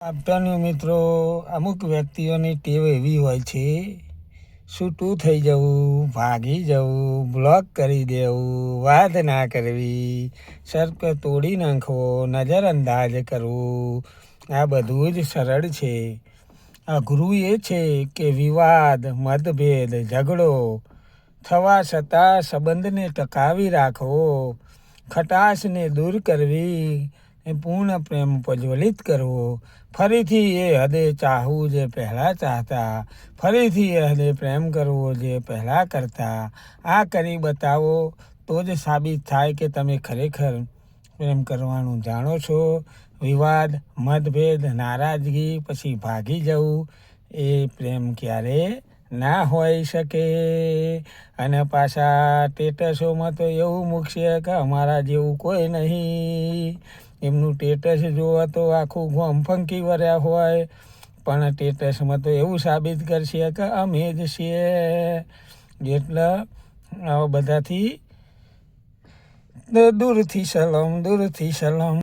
આપતાની મિત્રો, અમુક વ્યક્તિઓની ટેવ એવી હોય છે, છૂટું થઈ જવું, ભાગી જવું, બ્લોક કરી દેવું, વાત ના કરવી, સર્ક તોડી નાખવો, નજરઅંદાજ કરવું, આ બધું જ સરળ છે. અઘરું એ છે કે વિવાદ, મતભેદ, ઝઘડો થવા છતાં સંબંધને ટકાવી રાખવો, ખટાશને દૂર કરવી, પૂર્ણ પ્રેમ પ્રજ્વલિત કરવો, ફરીથી એ હદે ચાહવું જે પહેલાં ચાહતા, ફરીથી એ હદે પ્રેમ કરવો જે પહેલાં કરતા. આ કરી બતાવો તો જ સાબિત થાય કે તમે ખરેખર પ્રેમ કરવાનું જાણો છો. વિવાદ, મતભેદ, નારાજગી પછી ભાગી જવું એ પ્રેમ ક્યારે ના હોઈ શકે. અને પાછા સ્ટેટસોમાં તો એવું મૂકશે કે અમારા જેવું કોઈ નહીં. એમનું સ્ટેટસ જોવો તો આખું ગામ ફંકી વર્યા હોય, પણ સ્ટેટસમાં તો એવું સાબિત કરશે કે અમે જ છીએ. એટલે આવા બધાથી દૂરથી સલામ, દૂરથી સલામ.